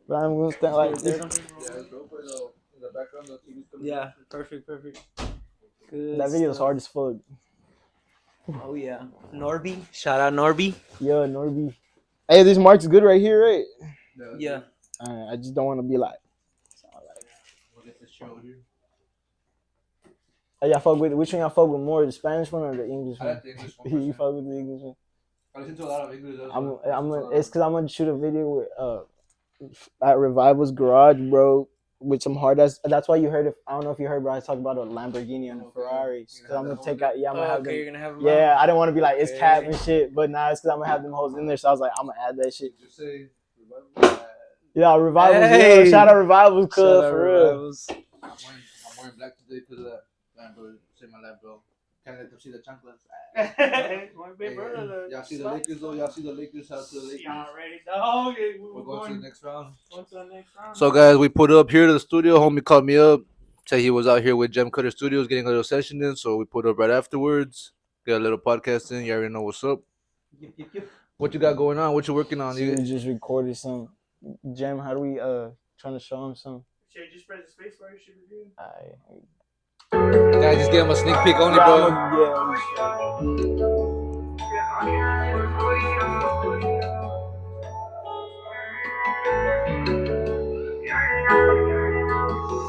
But I'm gonna stand like this. Yeah, perfect. Good That video is stuff. hard as fuck. Oh yeah, Norby. Shout out Norby. Yo, Norby. Hey, this mark's good right here, right? Yeah. I just don't want to be like. Hey, y'all fuck with which one? Y'all fuck with more, the Spanish one or the English one? The English one. You fuck with the English one. I listen to a lot of English. It's because I'm gonna shoot a video with at Revival's Garage, bro, with some hard ass. That's why you heard it. I don't know if you heard, but I talk about a Lamborghini and a Ferrari. Because I'm gonna take out. Yeah, I'm gonna have them. You're gonna have. Yeah, I didn't want to be like it's cap and shit, but nah, it's because I'm gonna have them hoes in there. So I was like, I'm gonna add that shit. Just say Yeah, Revivals. Hey. Yeah, shout out Revivals, cuz for real. Rivals. I'm wearing black today because of that. Lambo, say my lap, bro. Can't let them see the chanclas. Y'all see the Lakers though? Y'all see the Lakers? Shout out to the Lakers. Y'all already know. We're going to the next round. On to the next round. So guys, we put up here to the studio. Homie called me up. Said he was out here with Gem Cutter Studios getting a little session in. So we put up right afterwards. Got a little podcast in. You already know what's up. Yep. What you got going on? What you working on? So we just recorded some. Gem, how do we trying to show him some? Should I just press the space bar? Should we do? Guys, just give him a sneak peek only, bro.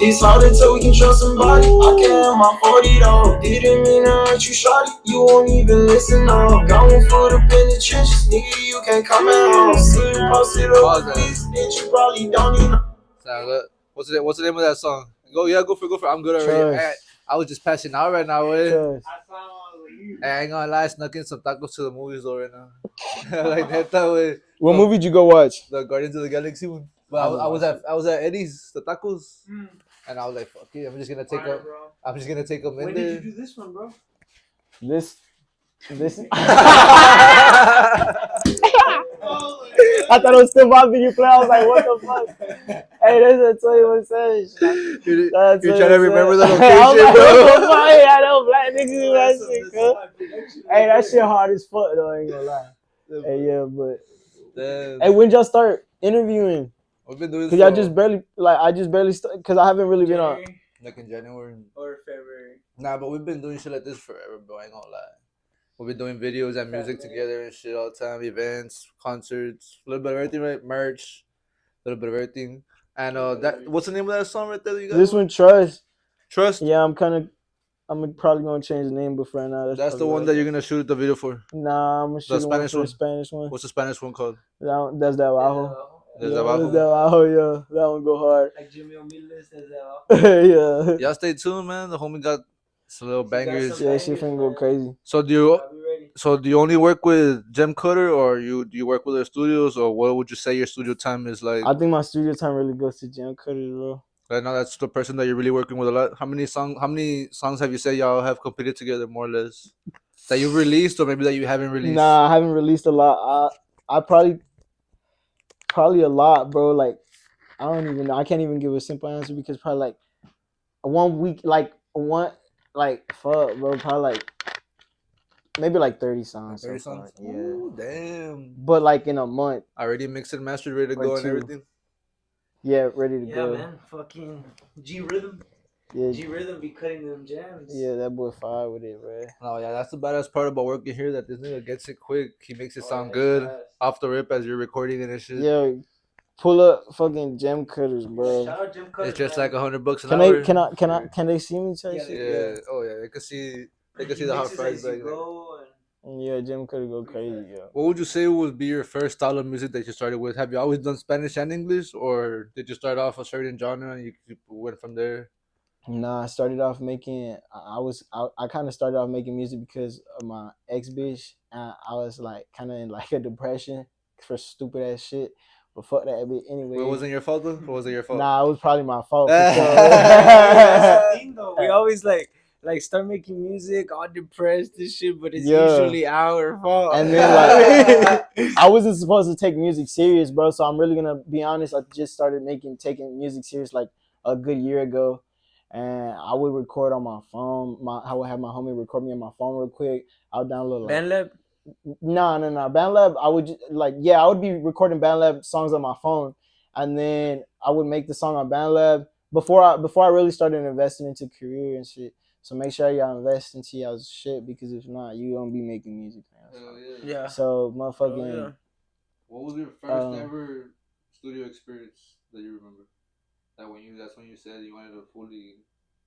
It's hard until we can trust somebody. I can't have my 40 though. Didn't mean to hurt you, shawty. You won't even listen now. Going for the pin the trenches, nigga. You can't come at home. See you posted up with this, bitch. You probably don't even know. What's the name of that song? Go for it. I'm good already. I was just passing out right now, eh? I ain't gonna lie, I snuck in some tacos to the movies though right now. Like that way. What movie did you go watch? The Guardians of the Galaxy one. But I was at Eddie's, the tacos, and I was like, "Fuck it, I'm just gonna take them in When there." did you do this one, bro? This. I thought it was still my video play. I was like, what the fuck? Hey, that's a 21 Savage. You're trying to remember the location, I was like, bro. what the fuck? Hey, I know black niggas do that shit, cuz. Hey, that shit hard as fuck, though. I ain't gonna lie. Hey, yeah, but. Damn. Hey, when y'all start interviewing? We've been doing this. Cause y'all just barely, I just barely started. Cause I haven't really been on. Like in January or February. Nah, but we've been doing shit like this forever, bro. I ain't gonna lie. We've been doing videos and music together and shit all the time, events, concerts, a little bit of everything, right? Merch, a little bit of everything. And what's the name of that song right there that you got? This one, Trust. Trust? Yeah, I'm probably gonna change the name, but for now, that's the one that you're gonna shoot the video for. Nah, I'm gonna shoot the Spanish one. What's the Spanish one called? That's that Abajo. Desde Abajo. Desde Abajo, yeah. That one go hard. Like Jimmy Humildes Desde Abajo. Yeah. Y'all stay tuned, man. The homie got some little bangers. Yeah, she finna go crazy. So do you only work with Gem Cutter, or do you work with other studios, or what would you say your studio time is like? I think my studio time really goes to Gem Cutter, bro. Right now, that's the person that you're really working with a lot. How many songs have you said y'all have completed together, more or less, that you released, or maybe that you haven't released? Nah, I haven't released a lot. I probably a lot, bro. Like, I don't even know. I can't even give a simple answer because probably like 1 week, fuck, bro. Probably like maybe like 30 songs. 30 songs? Yeah. Ooh, damn. But like in a month. Already mixed and mastered, ready to go and everything? Yeah, ready to go. Yeah, man. Fucking G Rhythm. Yeah. G Rhythm be cutting them jams. Yeah, that boy fire with it, bro. Oh, yeah, that's the baddest part about working here, that this nigga gets it quick. He makes it sound good off the rip as you're recording it and shit. Yeah, pull up fucking Gem Cutters, bro. Shout out Gem Cutters. It's just like $100 an hour. Can they see me? Yeah. Oh, yeah. They can see the hot fries. Yeah, Gem Cutter go crazy, yeah. What would you say would be your first style of music that you started with? Have you always done Spanish and English, or did you start off a certain genre and you went from there? Nah, I started off making. I kind of started off making music because of my ex bitch. I was like kind of in like a depression for stupid ass shit. But fuck that bitch anyway. It wasn't your fault though. Or was it your fault? Nah, it was probably my fault. That's the thing though. We always like start making music all depressed and shit, but it's usually our fault. And then like I wasn't supposed to take music serious, bro. So I'm really gonna be honest. I just started taking music serious like a good year ago. And I would record on my phone. I would have my homie record me on my phone real quick. I would download BandLab. No. BandLab. I would I would be recording BandLab songs on my phone, and then I would make the song on BandLab before I really started investing into career and shit. So make sure y'all invest into y'all's shit, because if not, you won't be making music. Hell Yeah. So Oh, motherfucking. yeah. What was your first ever studio experience that you remember? That's when you said you wanted to fully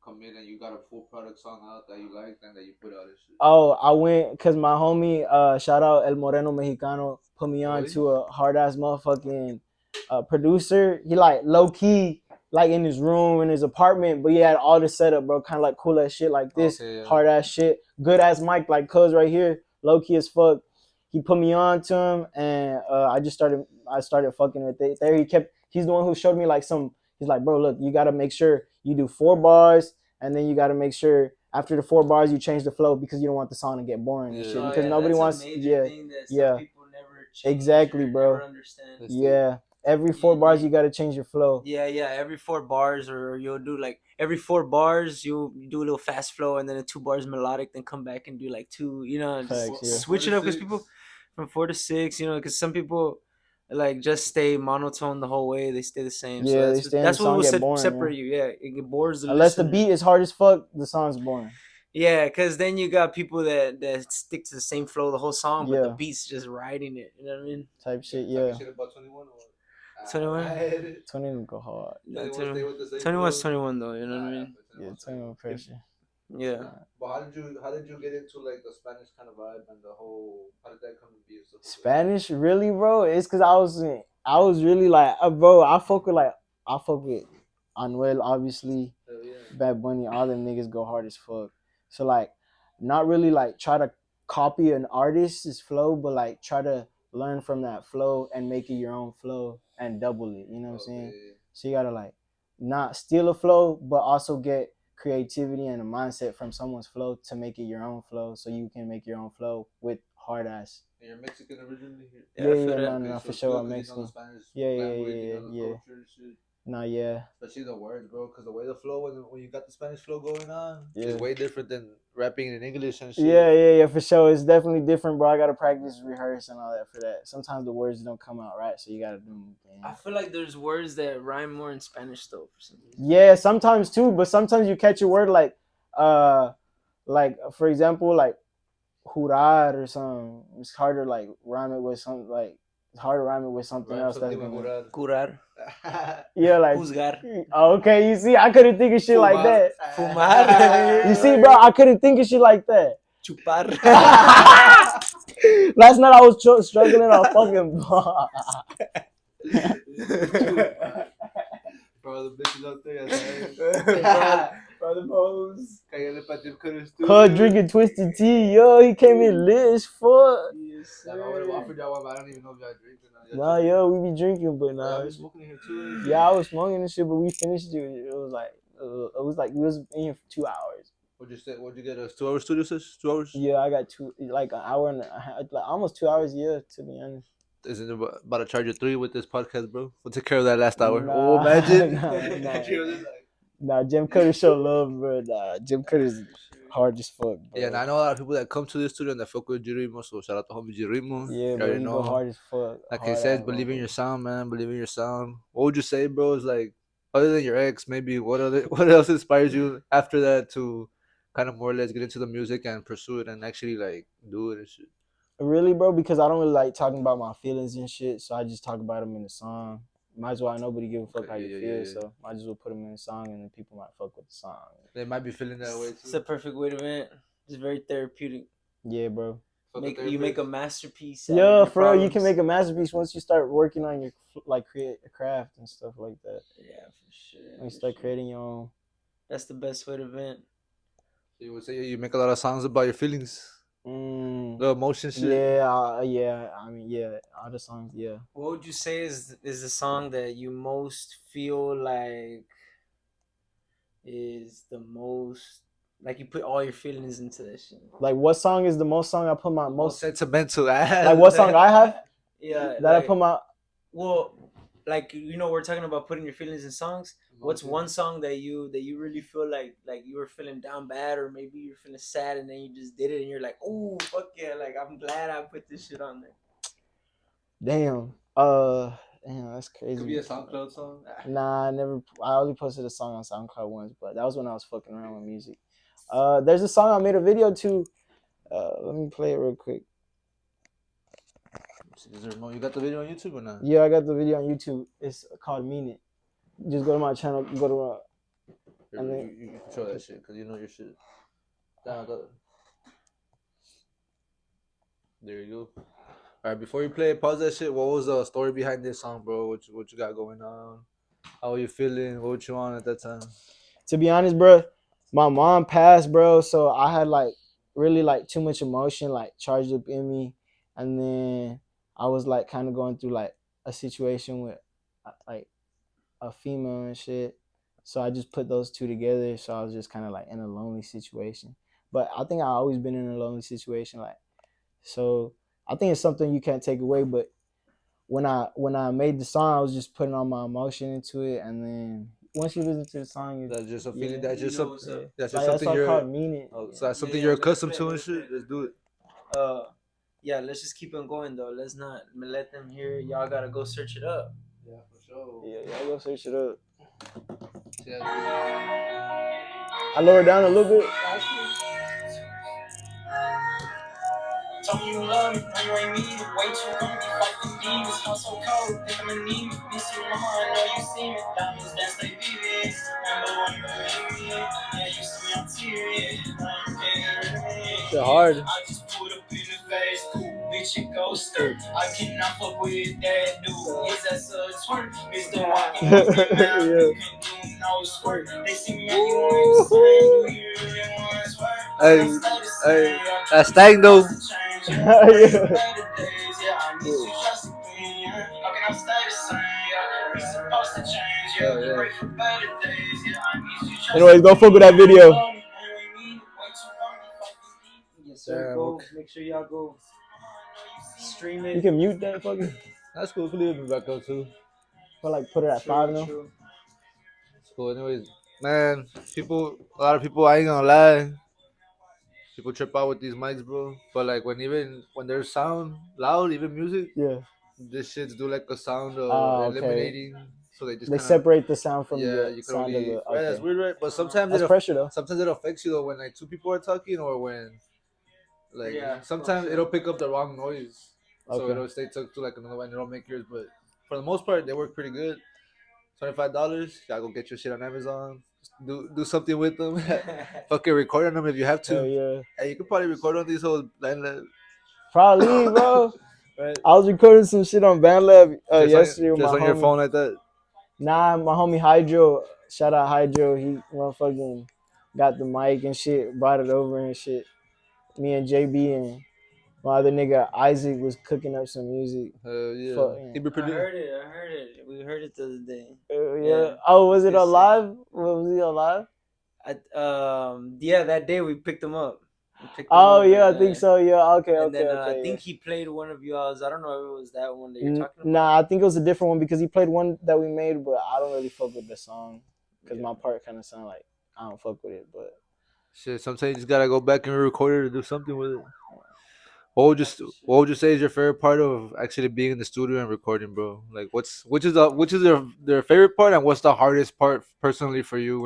commit and you got a full product song out that you liked and that you put out and shit. Oh, I went because my homie, shout out El Moreno Mexicano, put me on to a hard ass motherfucking producer. He like low key, like in his room in his apartment, but he had all the setup, bro. Kind of like cool ass shit like this, hard ass shit, good ass mic like cuz right here, low key as fuck. He put me on to him, and I started fucking with it. He's the one who showed me like some. He's like, bro, look, you gotta make sure you do 4 bars, and then you gotta make sure after the 4 bars you change the flow, because you don't want the song to get boring and shit. Because nobody wants. Thing that some people never change exactly, bro. never understand. Yeah, every 4 bars you gotta change your flow. Yeah, every 4 bars, or you'll do like every 4 bars you do a little fast flow, and then the 2 bars melodic, then come back and do like 2, just switch it up, because people from 4 to 6, because some people like just stay monotone the whole way, they stay the same. Yeah, so that's what will separate you. Yeah, it get bores the unless listener. the beat is hard as fuck, the song's boring. Yeah, because then you got people that stick to the same flow the whole song, but the beat's just riding it. You know what I mean? Type shit, yeah. Shit about 21 or 21? 21 go hard. 21's 21 though, you know what I mean? Yeah, 21 pressure. Yeah. But how did you get into like the Spanish kind of vibe and the whole, how did that come to be? Spanish, really, bro? It's because I was really like, bro, I fuck with Anuel, obviously, Bad Bunny, all them niggas go hard as fuck. So like, not really like try to copy an artist's flow, but like try to learn from that flow and make it your own flow and double it. You know what I'm saying? So you gotta like not steal a flow, but also get creativity and a mindset from someone's flow to make it your own flow, so you can make your own flow with hard ass. You're Mexican originally? No, for sure, I'm Mexican. Yeah. Nah, yeah. Especially the words, bro, because the way the flow, when you got the Spanish flow going on, is way different than rapping in English and shit. Yeah, for sure. It's definitely different, bro. I gotta practice, rehearse, and all that for that. Sometimes the words don't come out right, so you gotta do them. I feel like there's words that rhyme more in Spanish though, for some reason. Yeah, sometimes too, but sometimes you catch a word like for example, like jurar or something. It's harder like rhyme it with something like. It's hard to rhyme it with something else. That's gonna curar. Yeah, like juzgar. Okay, you see, I couldn't think of shit like that. Fumar. You see, bro, I couldn't think of shit like that. Chupar. Last night I was struggling on fucking bar. Bro, the bitches out there. Bro, the pose. Cuz drinking twisted tea, yo, he came in lit as fuck. Yes, I would have offered y'all one, but I don't even know if y'all drinking. Nah, yo, we be drinking, but nah. I was smoking here too. Yeah, I was smoking and shit, but we finished it. It was like we was in here for 2 hours. What'd you say? What'd you get? A 2 hour studio session? 2 hours? Yeah, I got like an hour and a half, like almost 2 hours. Yeah, to be honest. Isn't it about to charge you 3 with this podcast, bro? We'll take care of that last hour. Nah, oh, imagine. Nah, Jim Cutter show love, bro. Nah, Jim Cutter's hard as fuck, bro. Yeah, and I know a lot of people that come to this studio and that fuck with Jirimo, so shout out to homie Jirimo. Yeah, bro, you go hard as fuck. Like I said, believe in your sound, man. Believe in your sound. What would you say, bro? Is like, other than your ex, maybe what else inspires you after that to kind of more or less get into the music and pursue it and actually like do it and shit? Really, bro, because I don't really like talking about my feelings and shit, so I just talk about them in the song. Might as well, nobody give a fuck how you feel, so might as well put them in the song, and then people might fuck with the song. They might be feeling that way too. It's a perfect way to vent. It's very therapeutic. Yeah, bro. You make a masterpiece. Yeah, for real, you can make a masterpiece once you start working on your create a craft and stuff like that. Yeah, for sure. When you start creating your own. That's the best way to vent. So you would say you make a lot of songs about your feelings. The emotion shit. Yeah. I mean, yeah, all the songs. Yeah. What would you say is the song that you most feel like is the most like you put all your feelings into that shit? Like, what song is the most song I put my most sentimental? Like, what song I have? Yeah. That I put my. Well, like, we're talking about putting your feelings in songs. What's one song that you really feel like you were feeling down bad, or maybe you're feeling sad and then you just did it and you're like, oh fuck yeah, like I'm glad I put this shit on there. Damn. Damn, that's Could be a crazy. SoundCloud song. Nah, I never. I only posted a song on SoundCloud once, but that was when I was fucking around with music. There's a song I made a video to. Let me play it real quick. Is there more? You got the video on YouTube or not? Yeah, I got the video on YouTube. It's called Mean It. Just go to my channel. Go to and then You control that shit because you know your shit. There you go. All right, before you play it, pause that shit. What was the story behind this song, bro? What you got going on? How are you feeling? What you on at that time? to be honest, bro, my mom passed, bro. So I had like really like too much emotion like charged up in me, and then I was like kind of going through like a situation with like a female and shit. So I just put those two together. So I was just kind of like in a lonely situation. But I think I always been in a lonely situation. Like, so I think it's something you can't take away. But when I made the song, I was just putting all my emotion into it, and then once you listen to the song, That's just a feeling. yeah, That's just You know something. what's up. That's just like, that's something why I you're. call it Mean It. Oh, so that's something Yeah, you're let me accustomed play, to let and me shit. play. Let's do it. Yeah, let's just keep on going though. Let's not let them hear it. Y'all gotta go search it up. Yeah, for sure. Yeah, go search it up. Yeah, I lower it down a little bit. Tell me you love me, know you ain't need it. Way too long, you fight the demons. House so cold, think I'm anemic. Miss you, mama, I know you see me. Diamonds dance, they vivid. Remember when you believe me? Yeah, you see me, I'm serious. I'm getting rid of me. Shit hard. I just put up in the face, cool, bitch, it goes stir. I cannot fuck with that dude. Is that such swerve? Mr. Walking off the mouth, you can do no squirt. They see me, you want the same. Do you really want to swear? Hey, that's thing though. Anyways, go fuck with that video. Yes, sir. Damn, Go. okay. Make sure y'all go stream it. You can mute that fucking. That's cool. Could leave it back up too. Or like put it at 5 now. True. It's cool. Anyways, man, a lot of people, I ain't gonna lie. People trip out with these mics, bro. But like when there's sound loud, even music, Yeah. this shit's do like a sound Okay. eliminating. So they just They kind of separate the sound from yeah. the You can sound only of the. right. That's Okay. weird, right? But sometimes That's pressure though. sometimes it affects you though when like two people are talking or when like Yeah, sometimes for sure. it'll pick up the wrong noise, so Okay. it'll stay tucked to like another one. It'll make yours, but for the most part, they work pretty good. $25. Y'all go get your shit on Amazon. Just do something with them. Fucking record on them if you have to. Hell yeah. Hey, you could probably record on these whole landlines. Probably, bro. Right? I was recording some shit on BandLab yesterday with Just my on your homie. phone like that. Nah, my homie Hydro. Shout out Hydro. He motherfucking got the mic and shit, brought it over and shit. Me and JB and my other nigga Isaac was cooking up some music. Yeah. Fuck, He be I producing. heard it. We heard it the other day. Yeah. Yeah. Oh, was it It's on live? Was he on live? Yeah, that day we picked him up. Oh yeah, I think so. Yeah. Okay. And Okay. then Okay. I think yeah. he played one of y'all's. I don't know if it was that one that you're talking about. Nah, I think it was a different one because he played one that we made, but I don't really fuck with the song because my part kind of sound like I don't fuck with it. But Shit, sometimes you just gotta go back and record it or do something with it. What would you say is your favorite part of actually being in the studio and recording, bro? Like, which is their favorite part, and what's the hardest part personally for you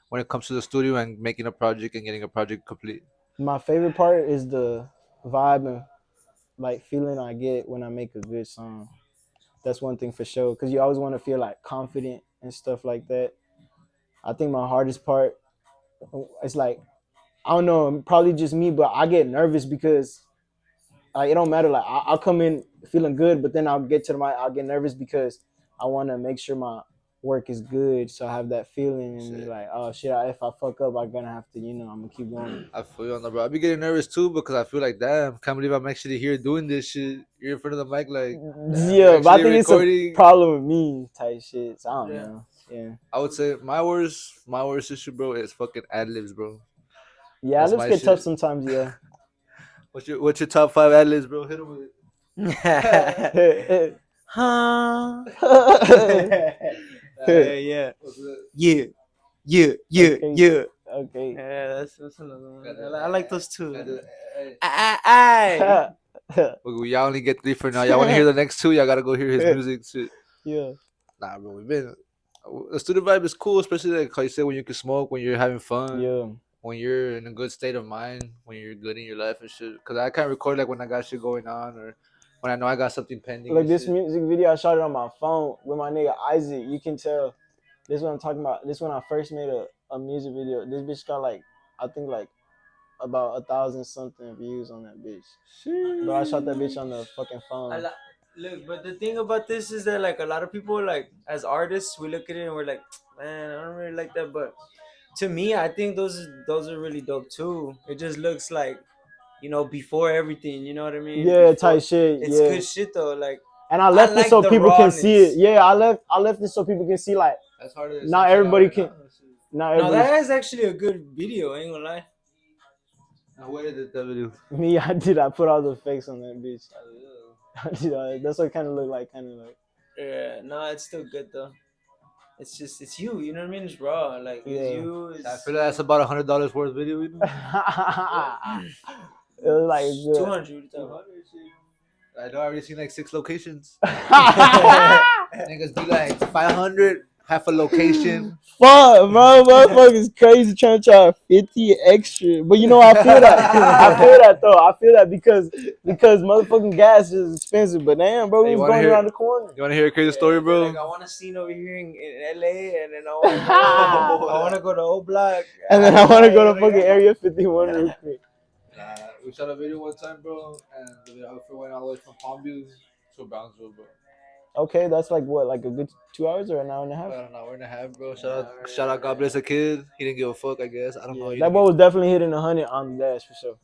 when it comes to the studio and making a project and getting a project complete? my favorite part is the vibe and like feeling I get when I make a good song. That's one thing for sure because you always want to feel like confident and stuff like that. I think my hardest part, it's like I don't know, probably just me, but I get nervous because it don't matter. Like I'll come in feeling good, but then I'll get to the mic. I'll get nervous because I want to make sure my work is good. So I have that feeling in me, like, oh shit, if I fuck up, I'm gonna have to, I'm gonna keep going. I feel you on that, bro. I be getting nervous too because I feel like, damn, can't believe I'm actually here doing this shit. You're in front of the mic, like, Yeah, but I think recording. it's a problem with me type shit. So I don't know. Yeah. I would say my worst issue, bro, is fucking ad libs, bro. Yeah, That's let's my get tough shit. sometimes. Yeah. What's your top 5 ad libs, bro? Hit them with it. Huh? Yeah. Yeah. Okay. Okay. Yeah, that's another one. I like those two. Y'all only get 3 for now. Y'all want to hear the next 2? Y'all gotta go hear his music. Shit. Yeah. Nah, bro, the studio vibe is cool, especially like how you say when you can smoke, when you're having fun, Yeah. when you're in a good state of mind, when you're good in your life and shit. Cause I can't record like when I got shit going on or when I know I got something pending. Like and this shit. music video, I shot it on my phone with my nigga Isaac. You can tell. This what I'm talking about. This when I first made a music video. This bitch got like, I think like about 1,000 something views on that bitch. But I shot that bitch on the fucking phone. Look, but the thing about this is that like a lot of people like as artists we look at it and we're like, man, I don't really like that. But to me, I think those are really dope too. It just looks like, you know, before everything. You know what I mean? Yeah, Before, type shit. it's Yeah. good shit though. Like, And I I left it like so the people can see it. rawness. Yeah, I left it so people can see like That's harder than not some shit everybody out can. right now. Not No, everybody. that is actually a good video. I ain't gonna lie. Now, where did that video? Me, I did. I put all the effects on that bitch. I did. That's what it kind of looked like. Kind of like. Yeah, no, it's still good though. It's just it's you. You know what I mean? It's raw. Like it's Yeah. you. It's, I feel like that's about $100 worth video, you know? It was like good. 200. I know I already seen like 6 locations. Fuck, Niggas be like 500, half a location. bro, motherfuckers crazy trying to try 50 extra. But you know, I feel that. I feel that though. I feel that because motherfucking gas is expensive. But damn, bro, Hey, we you was wanna going hear- around the corner. You want to hear a crazy story, bro? Like, I want to scene over here in LA, and then I want to go to O Block, And then I want to go to fucking Area 51 real quick. We shot a video one time, bro, and the videographer went all the way from Palmview to Brownsville, bro. Okay, that's like what, like a good 2 hours or an hour and a half? About an hour and a half, bro. Shout out, God bless the kid. He didn't give a fuck, I guess. I don't know. Yeah, that boy was definitely hitting 100 on the dash for sure.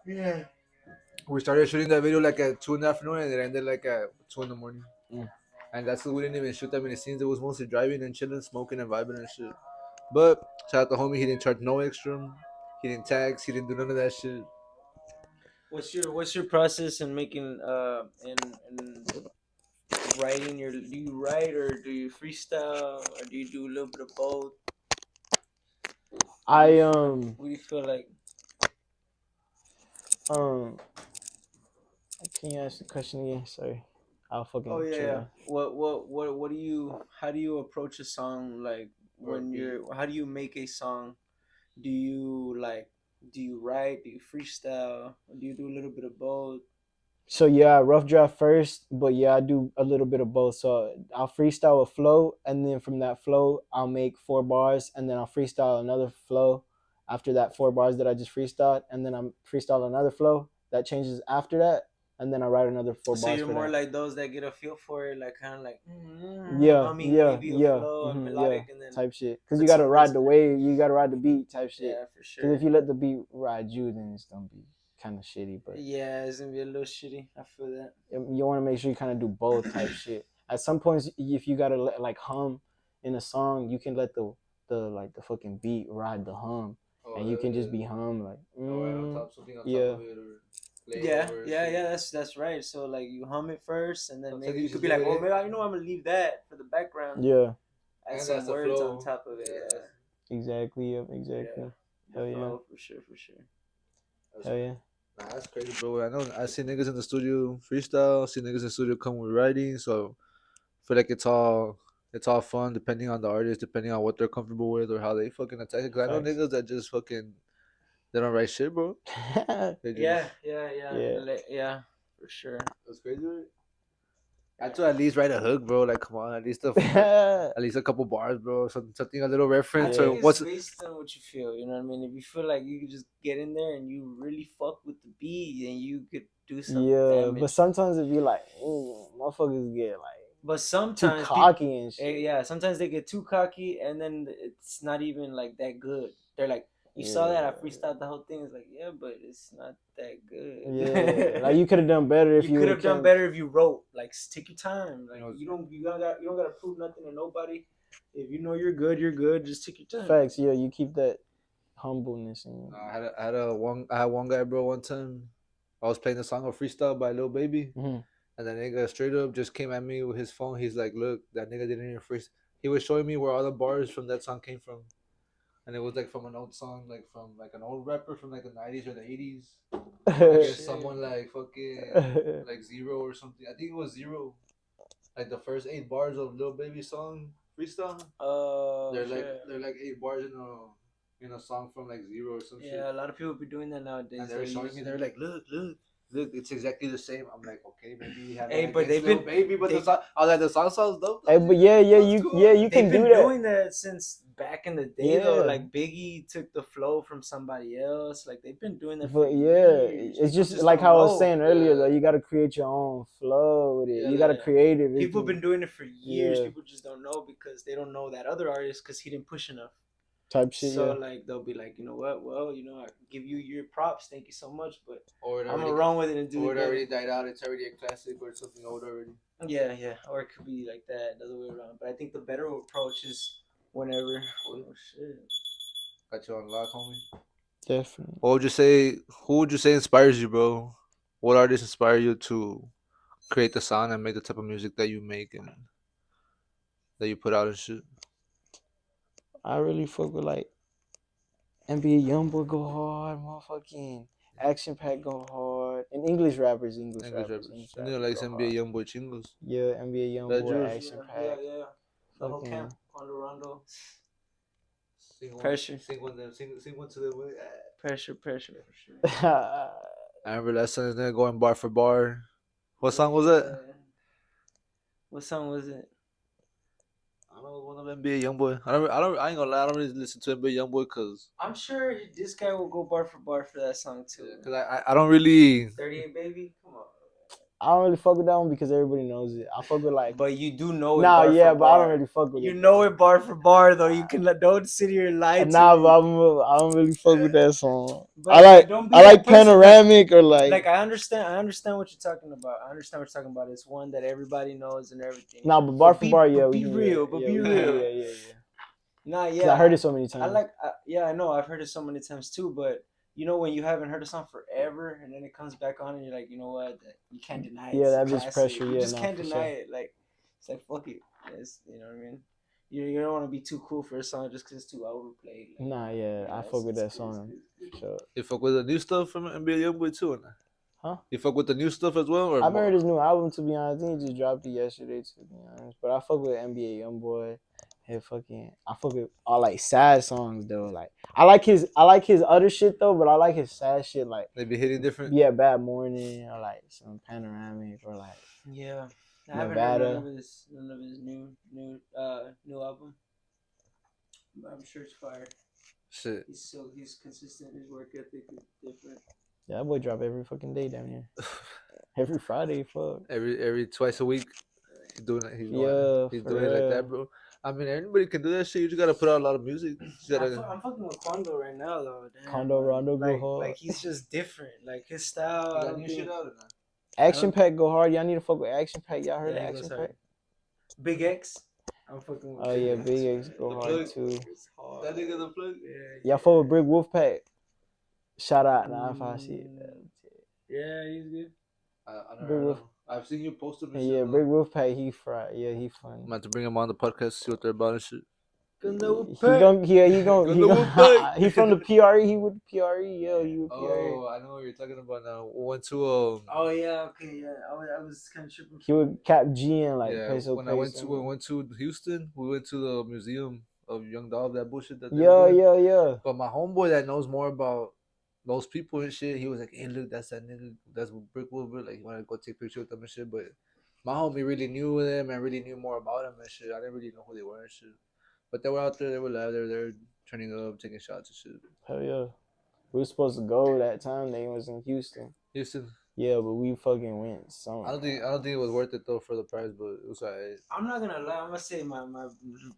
Yeah. We started shooting that video like at 2 in the afternoon, and it ended like at 2 in the morning. Mm. And that's we didn't even shoot that many scenes. It was mostly driving and chilling, smoking and vibing and shit. But shout out to homie, he didn't charge no extra. He didn't tax. He didn't do none of that shit. What's your process in making in writing your? Do you write or do you freestyle or do you do a little bit of both? I What do you feel like? Can you ask the question again? Sorry, I'll fucking. Oh yeah, chill. yeah. What do you? How do you approach a song? Like when you're, how do you make a song? Do you like? Do you write? Do you freestyle? Or do you do a little bit of both? So yeah, rough draft first, but yeah, I do a little bit of both. So I'll freestyle a flow, and then from that flow, I'll make 4 bars, and then I'll freestyle another flow after that 4 bars that I just freestyled, and then I'm freestyle another flow that changes after that, and then I write another 4 So bars. you're for more that. like those that get a feel for it, like kind of like humming maybe a flow and melodic, and then type shit. Because put you gotta some ride rhythm. the wave, you gotta ride the beat type shit. Yeah, for Because sure. if you let the beat ride you, then it's gonna be kind of shitty. But Yeah, it's gonna be a little shitty. I feel that. you want to make sure you kind of do both type shit. At some points, if you gotta let, like hum in a song, you can let the like the fucking beat ride the hum, and you can just be hum like yeah. Yeah. That's right. So like you hum it first, and then maybe you could be like, oh, maybe I'm gonna leave that for the background. Yeah. Add some words on top of it. Yeah. Exactly. Yep. Exactly. Yeah. Hell yeah. Flow, for sure. Hell yeah. Nah, that's crazy, bro. I know I see niggas in the studio freestyle, see niggas in the studio come with writing, so I feel like it's all fun depending on the artist, depending on what they're comfortable with or how they fucking attack it. Cause I know Facts. niggas that just fucking they don't write shit, bro. They just, Yeah, for sure. That's crazy, right? I had to at least write a hook, bro. Like, come on, at least a couple bars, bro. Something a little I reference think or it's what's based on what you feel. You know what I mean? If you feel like you could just get in there and you really fuck with the beat, and you could do some damage. But sometimes it be like, motherfuckers get like But too sometimes cocky and shit. yeah, sometimes they get too cocky, and then it's not even like that good. They're like, you saw that I freestyled the whole thing. It's like, yeah, but it's not that good. Yeah, like you could have done better if you could have done better if you wrote. Like, take your time. Like, you don't gotta prove nothing to nobody. If you know you're good, you're good. Just take your time. Facts, yeah, you keep that humbleness in you. I had one guy, bro. One time, I was playing the song of Freestyle by Lil Baby, Mhm. and that nigga straight up just came at me with his phone. He's like, "Look, that nigga didn't even freeze." He was showing me where all the bars from that song came from, and it was like from an old song, like from like an old rapper from like the 90s or the 80s. I guess someone like fucking like Zero or something. I think it was Zero. Like the first 8 bars of Lil Baby song freestyle. They're like 8 bars in a song from like Zero or some shit. Yeah, a lot of people be doing that nowadays. And they're showing me, they're like, look, it's exactly the same. I'm like, okay, maybe we have. Hey, but they've Lil been Baby, but the song, I was like, the song sounds dope. Hey, but yeah, you cool. you can They've been do that. doing that since back in the day, though. Yeah. Like Biggie took the flow from somebody else. Like they've been doing that But for yeah, years. it's People just like how I was don't saying know. earlier, Yeah. though. You got to create your own flow with it. Yeah, You got to yeah. create it. People have been doing it for years. Yeah. People just don't know because they don't know that other artist because he didn't push enough. Type shit, So yeah. like they'll be like, you know what? Well, you know, I give you your props. Thank you so much, but Or I'm gonna run with it and do or it. it already died out. It's already a classic or something old already. Yeah, yeah. Or it could be like that, the other way around. But I think the better approach is whenever. Oh shit. Got you on lock, homie. Definitely. What would you say? Who would you say inspires you, bro? What artists inspire you to create the sound and make the type of music that you make and that you put out and shit? I really fuck with like NBA YoungBoy go hard, motherfucking Action Pack go hard, and English rappers. You know, like some NBA YoungBoy chingos. Yeah, NBA That's YoungBoy, yours. Action Pack. Yeah. The whole Fucking- camp, Rondo. Sing Pressure. Sing one to them. Pressure. I remember that song is there going bar for bar. What song was that? Yeah. What song was it? I don't know, one of NBA YoungBoy. I ain't gonna lie. I don't really listen to NBA YoungBoy because I'm sure this guy will go bar for that song too. I don't really. 38 Baby? Come on. I don't really fuck with that one because everybody knows it. I fuck with like. But you do know it. Nah, bar yeah, for but I don't bar. really fuck with it. You know it bar for bar though. You can don't sit here and lie to Nah, me. but I don't really fuck with that song. But I don't be like that person, Panoramic or like. Like I understand what you're talking about. I understand what you're talking about. It's one that everybody knows and everything. Nah, but bar for be- bar, yeah. but we be can- real, yeah, but yeah, be we- real. Yeah. Nah, 'Cause yeah. I heard it so many times. I know. I've heard it so many times too. But you know when you haven't heard a song forever and then it comes back on and you're like, you know what? You can't deny it. Yeah, It's that a bitch classic. pressure, You yeah, just nah, can't for deny sure. it. Like it's like fuck it. It's, you know what I mean? You don't want to be too cool for a song just because it's too overplayed. Like, Nah, yeah, I fuck with that song. For sure. You fuck with the new stuff from NBA YoungBoy too, or not? Huh? You fuck with the new stuff as well, or I've more? heard his new album, to be honest. I think he just dropped it yesterday, to be honest. But I fuck with NBA YoungBoy. I fuck with all like sad songs though. Like I like his other shit though, but I like his sad shit. Like They be hitting different. yeah, Bad Morning or like some Panoramic or like yeah. I haven't heard Nevada. none of his new album. But I'm sure it's fire. Shit. He's consistent. His work ethic is different. yeah, that boy drop every fucking day down here. Every Friday, fuck. Every twice a week. He's doing it. Yeah, He's for doing it like real. that, bro. I mean, anybody can do that shit. You just gotta put out a lot of music. You gotta, I'm fucking with Quando right now though. Damn, Kondo man. Rondo go like, hard. Like he's just different. Like his style. I don't think- out or not? Action Pack go hard. Y'all need to fuck with Action Pack. Y'all heard Yeah, of he Action goes Pack? hard. Big X. I'm fucking with Oh yeah, Big X man. go The hard plug. too. It's hard. That nigga the plug. Y'all fuck with Brick Wolfpack. Shout out 956. Yeah, he's good. I don't Big know. Wolf. I've seen you post him. And Yeah, shit, Brick Wolfpack, he fried. Yeah, he funny. I'm about to bring him on the podcast, see what they're about and shit. He from the PRE. He with the PRE. Yeah, he with PRE. Oh, I know what you're talking about now. We went to Oh yeah, okay, yeah. I was kind of tripping. He would Cap G and like yeah. peso. When I went to Houston, we went to the museum of Young Dog. That bullshit that they Yeah, were doing. yeah. But my homeboy that knows more about those people and shit, he was like, "Hey, look, that's that nigga. That's Brick Wilbur. Like, you want to go take pictures with them and shit." But my homie really knew them and really knew more about them and shit. I didn't really know who they were and shit. But they were out there. They were live. They were there turning up, taking shots and shit. Hell yeah. We were supposed to go that time. They was in Houston. Houston. Yeah, but we fucking went. I don't think it was worth it though for the price, but it was alright. I'm not gonna lie. I'm gonna say my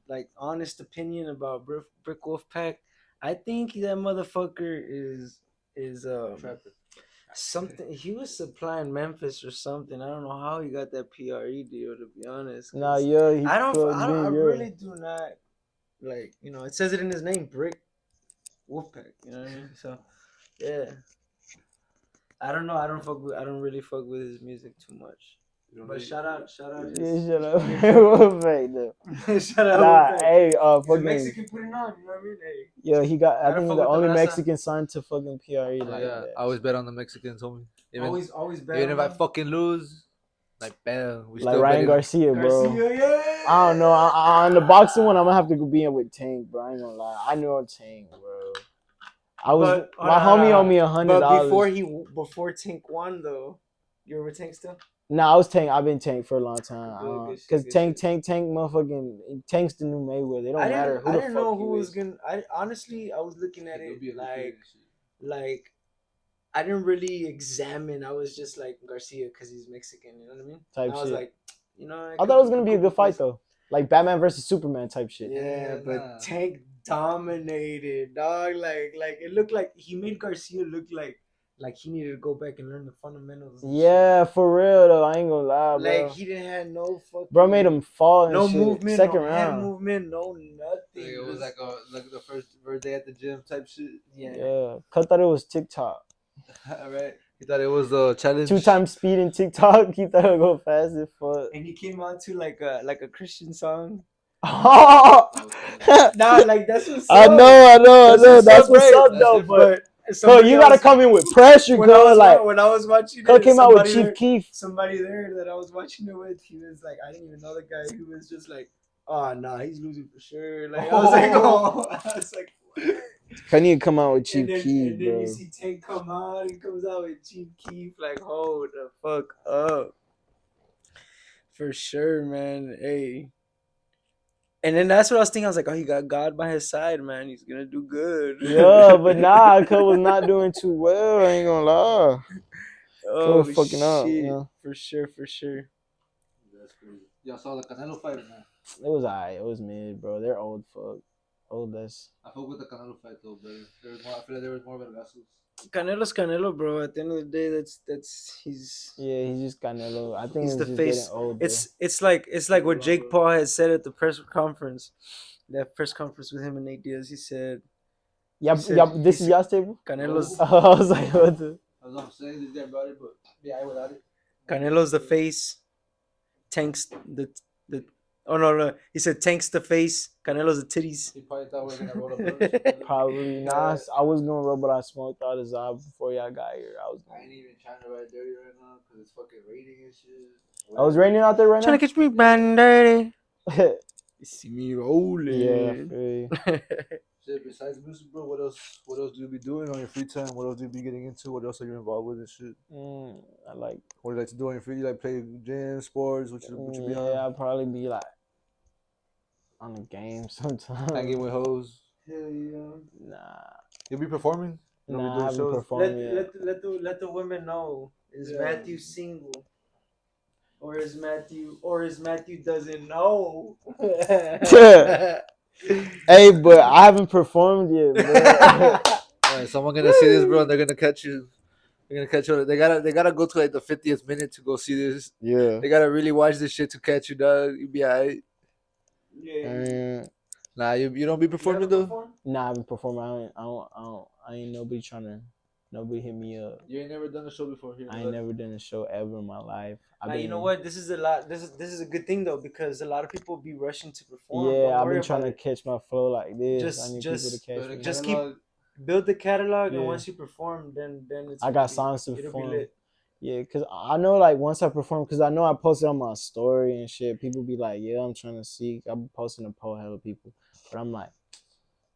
like honest opinion about Brick Wolfpack. I think that motherfucker is something. He was supplying Memphis or something. I don't know how he got that PRE deal. To be honest, 'cause Nah, yeah. He I yeah. really do not like. You know, it says it in his name, Brick Wolfpack. You know what I mean? So, yeah. I don't know. I don't really fuck with his music too much. But shout out. Yeah, shut up. Wolfpack, though. Shout out. Nah, Wolfpack. hey, He's a fucking. Mexican putting on. You know what I mean? Hey. Yeah, he got. I Gotta think fuck the with the only raza. Mexican signed to fucking PRE like Yeah, that. I always bet on the Mexicans, homie. Even Always bet. if on I them. fucking lose, Like bam, we Like still Ryan ready. Garcia, bro. Garcia, yeah. I don't know. On the boxing one, I'm gonna have to be in with Tank, bro. I ain't gonna lie. I knew Tank, bro. My homie owed me $100. But before Tank won though, you were with Tank still? Nah, I was Tank. I've been Tank for a long time. Good Cause shit, Tank, motherfucking Tank's the new Mayweather. It don't matter who I the didn't fuck know he who was is. gonna. I honestly, I was looking at He'll it be undefeated and shit. like I didn't really examine. I was just like Garcia because he's Mexican. You know what I mean? Type And I was shit. like, you know, I thought it was gonna be a good fight though, like Batman versus Superman type shit. Yeah, Yeah, but nah. Tank dominated, dog. Like it looked like he made Garcia look like he needed to go back and learn the fundamentals. And Yeah, for real though. I ain't gonna lie, shit. bro. Like he didn't have no fucking. Bro made him fall and no shit. movement, Second no round. hand movement, no nothing. It was like the first day at the gym type shit. Yeah, Cut thought it was TikTok. Right. He thought it was a challenge. 2 times speed in TikTok. He thought it would go fast as fuck. And he came out to like a Christian song. Nah, Like that's what's up. I know. That's what's up That's though. different. But so you gotta come in with pressure, when I cuz. was Like, when I was watching Cuz it, came out with somebody Chief there- Keef. Somebody there that I was watching it with, he was like, I didn't even know the guy. He was just like, oh nah, he's losing for sure. Like I was like, oh, I was like, what? I need to come out with Chief And Keef, then bro. you see Tank come out. He comes out with Chief Keef. Like, hold the fuck up. For sure, man. Hey. And then that's what I was thinking. I was like, oh, he got God by his side, man. He's gonna do good. Yeah, but nah, Cuz was not doing too well. I ain't gonna lie. Oh, was fucking up, shit. you know? For sure. That's crazy. Y'all saw the Canelo fight, man. It was alright. It was mid, bro. They're old fuck. Old as. I fuck with the Canelo fight though, but there was more. I feel like there was more vergazos. Canelo's Canelo, bro. At the end of the day, that's he's Yeah, he's just Canelo. I think he's he's the just face. getting old. It's like what Jake Paul had said at the press conference. That press conference with him and Nate Diaz. He said, Yeah, he said- this he is said- y'all's table. Canelo's I was like, what the? I was not saying this guy about it, but yeah, I without it. Canelo's the face. Tank's the. Oh no! He said Tank's the face. Canelo's the titties. He probably thought we were gonna roll up. Probably not. I was gonna roll, but I smoked out his eye before y'all got here. I ain't even trying to ride dirty right now because it's fucking raining and shit. I was raining out there right Trying now. to catch me riding dirty. Yeah, You see me rolling. I feel you. Shit, besides music, bro, what else do you be doing on your free time? What else do you be getting into? What else are you involved with and shit? I like. What do you like to do on your free? You like play gym, sports? What you be on? Yeah, I'll probably be like on the game sometimes. Hanging with hoes. Hell yeah. Nah, You be performing? You don't be I doing haven't shows? performed yet. Let the women know. Is Yeah. Matthew single? Or is Matthew doesn't know? Hey, but I haven't performed yet, bro. Alright, someone gonna see this, bro, and they're gonna catch you. They're gonna catch you. They gotta go to like the 50th minute to go see this. Yeah. They gotta really watch this shit to catch you, dog. You be alright. Yeah. Nah, you don't be performing though. Nah, I haven't performed. I ain't nobody hit me up. You ain't never done a show before here. I ain't never done a show ever in my life. Now you know what? This is a good thing though, because a lot of people be rushing to perform. Yeah, Don't I've worry been trying to about it. catch my flow like this. Just- I need just- people to catch me. just keep- Build the catalog, Yeah. and once you perform, then it's. I gonna got be- songs to it'll be perform. lit. Yeah, cause I know like once I perform, cause I know I posted on my story and shit. People be like, "Yeah, I'm trying to see." I'm posting a poll, hella people, but I'm like,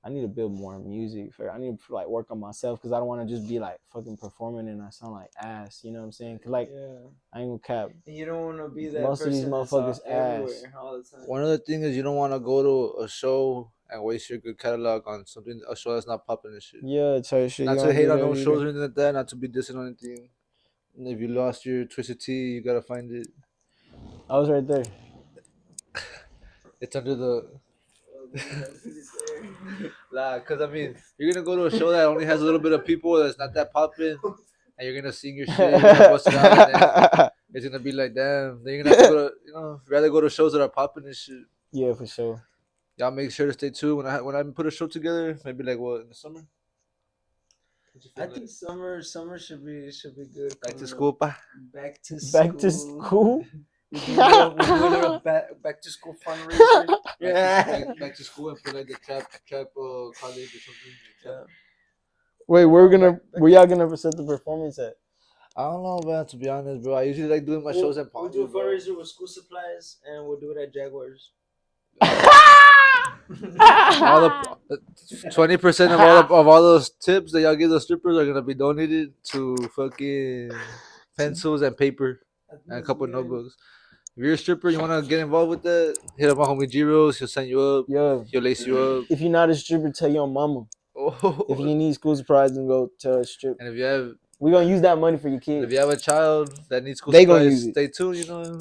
I need to build more music. I need to like work on myself, cause I don't want to just be like fucking performing and I sound like ass. You know what I'm saying? Cause like Yeah. I ain't gonna cap. And you don't want to be that Most of person these that's motherfuckers everywhere all the time. One other thing is you don't want to go to a show and waste your good catalog on a show that's not popping and shit. Yeah, so shit. Not you to don't hate do on that no either. shows or anything like that. Not to be dissing on anything. And if you lost your Twisted Tea, you gotta find it. I was right there. It's under the. Nah, cause I mean, you're gonna go to a show that only has a little bit of people that's not that popping, and you're gonna sing your shit, you're gonna bust it out, and then it's gonna be like, damn. Then you're gonna have to go to, rather go to shows that are popping and shit. Yeah, for sure. Y'all make sure to stay tuned when I put a show together. Maybe like what in the summer. I think summer should be good. Back to coming school, pa. up. Back to school. Back to school. We're doing a little back to school fundraiser. Back to school and put like the trap college or something. Yeah. Wait, where y'all gonna set the performance at? I don't know, man. To be honest, bro, I usually like doing my shows in Palm We'll do a Beach, bro. fundraiser with school supplies, and we'll do it at Jaguars. All the 20% of all those tips that y'all give the strippers are gonna be donated to fucking pencils and paper and a couple of notebooks. If you're a stripper, you wanna get involved with that, hit up my homie Giros. He'll send you up. Yo, He'll lace you up. if you're not a stripper, tell your mama. If you need school supplies, then go tell a strip. And if you have, We're gonna use that money for your if kids. you have a child that needs school They gonna supplies, use it. stay tuned. You know,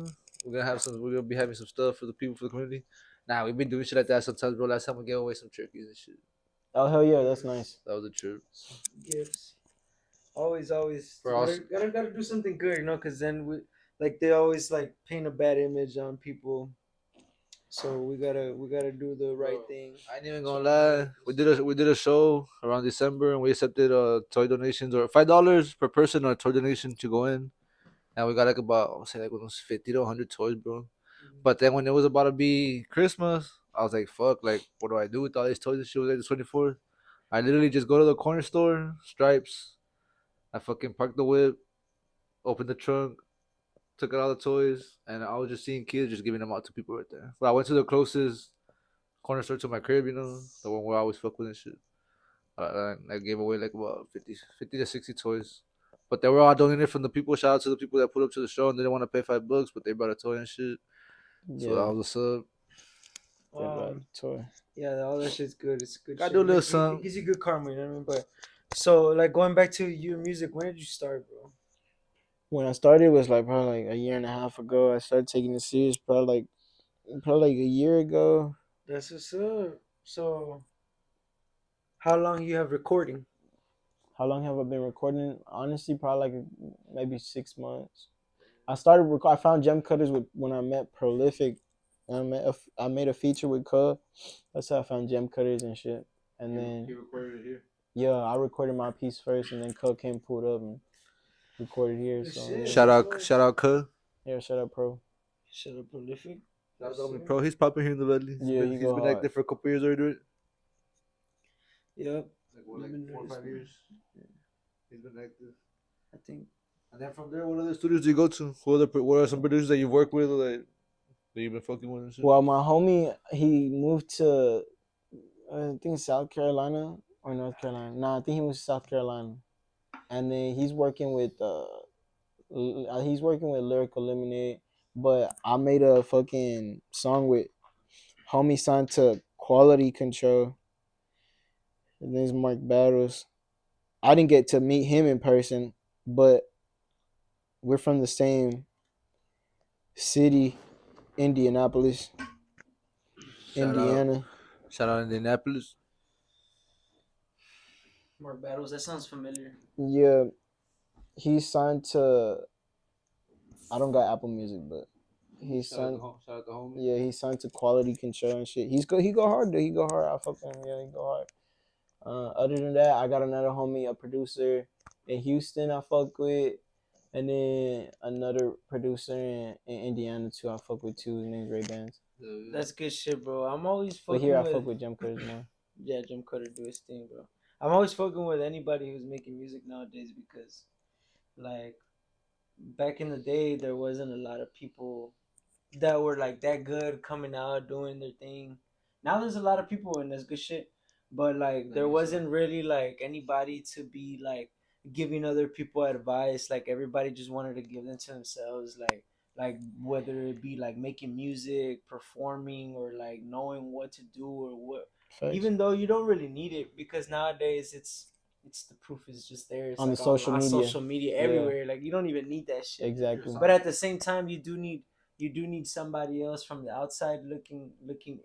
we're gonna be having some stuff for the people, for the community. Nah, we've been doing shit like that sometimes, bro. Last time we gave away some turkeys and shit. Oh hell yeah, that's nice. That was a trip. Gifts. Always For us. gotta do something good, you know, because then they always like paint a bad image on people. So we gotta do the right thing. I ain't even gonna lie. We did a show around December and we accepted toy donations or $5 per person or toy donation to go in, and we got like about I would say like almost 50 to 100 toys, bro. But then when it was about to be Christmas, I was like, fuck, like what do I do with all these toys and shit? Was like the 24th. I literally just go to the corner store, Stripes. I fucking parked the whip, opened the trunk, took out all the toys, and I was just seeing kids just giving them out to people right there. But I went to the closest corner store to my crib, you know, the one where I always fuck with and shit. I gave away like about 50 to 60 toys. But they were all donated from the people. Shout out to the people that put up to the show and they didn't want to pay $5, but they brought a toy and shit. So that Yeah, was what's up. they brought a toy. Yeah, all that shit's good. It's good. Gotta shit. do a little It something. gives you good karma, you know what I mean? But so like going back to your music, when did you start, bro? When I started, it was like probably like a year and a half ago. I started taking it serious probably like a year ago. That's what's up. So how long you have recording? How long have I been recording? Honestly, probably like maybe 6 months. I started I found Gem Cutters when I met Prolific. I made a feature with Cub. That's how I found Gem Cutters and shit. And then You recorded it here. yeah, I recorded my piece first, and then Cub came pulled up and recorded here. Good So shit. yeah. Shout out, Cuz. Yeah, shut up, Pro. Shut up, Prolific. Shout out to homie Pro. He's popping here in the valley. Yeah, he He's go been hard. active for a couple years already. Yep. Like what, like He's been 4 or doing 5 this, years. He's been active. I think. And then from there, what other studios do you go to? What are some producers that you've worked with, or that you've been fucking with and shit? Well, my homie, he moved to I think South Carolina or North Carolina. Nah, I think he moved to South Carolina, and then he's working with Lyrical Lemonade. But I made a fucking song with homie signed to Quality Control. His name's Mark Battles. I didn't get to meet him in person, but we're from the same city, Indianapolis, Indiana. Shout out Indianapolis. More battles. That sounds familiar. Yeah, he signed to. I don't got Apple Music, but he signed. Shout out to homie. Yeah, he signed to Quality Control and shit. He go hard though. He go hard. I fuck with him. Yeah, he go hard. Other than that, I got another homie, a producer in Houston I fuck with, and then another producer in Indiana too. I fuck with too. His name's Ray Bands. That's good shit, bro. I'm always But fucking here I with. fuck with Jim Cutters more. Yeah, Jim Cutter do his thing, bro. I'm always fucking with anybody who's making music nowadays because, like, back in the day, there wasn't a lot of people that were like that good coming out doing their thing. Now there's a lot of people and that's good shit, but like there wasn't really like anybody to be like giving other people advice. Like everybody just wanted to give them to themselves. Like whether it be like making music, performing, or like knowing what to do or what. Facts. Even though you don't really need it because nowadays it's the proof is just there. It's On like the social media. social media everywhere. Like you don't even need that shit. Exactly. But at the same time, you do need somebody else from the outside looking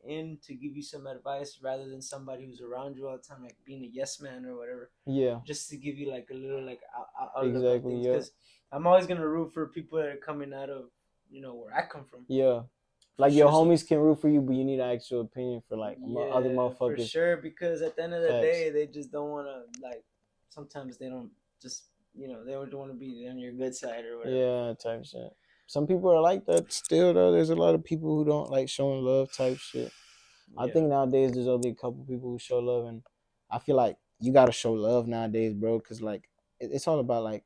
in to give you some advice rather than somebody who's around you all the time, like being a yes man or whatever. Yeah. Just to give you like a little like outlook on Exactly. things. Yeah. Because I'm always gonna root for people that are coming out of where I come from. Yeah. Like your homies can root for you, but you need an actual opinion for like other motherfuckers. For sure, because at the end of the Facts. day, they just don't want to like. Sometimes they don't just they don't want to be on your good side or whatever. Yeah, type shit. Some people are like that still though. There's a lot of people who don't like showing love type shit. Yeah. I think nowadays there's only a couple people who show love, and I feel like you gotta show love nowadays, bro. Cause like it's all about like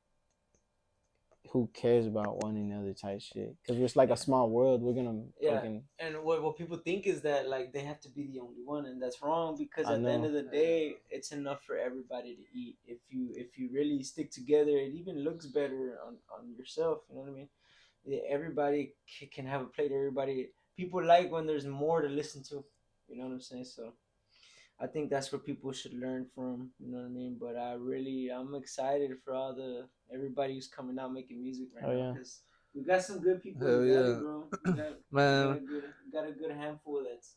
who cares about one another type shit. Because it's like a small world. We're gonna fucking. And what people think is that like they have to be the only one, and that's wrong because I at the end know. of the day, it's enough for everybody to eat. If you really stick together, it even looks better on yourself. You know what I mean? Everybody can have a plate. Everybody people like when there's more to listen to. You know what I'm saying? So I think that's what people should learn from. You know what I mean? But I'm excited for all the everybody who's coming out making music right now because we got some good people in the valley, bro. Man, We got a good handful that's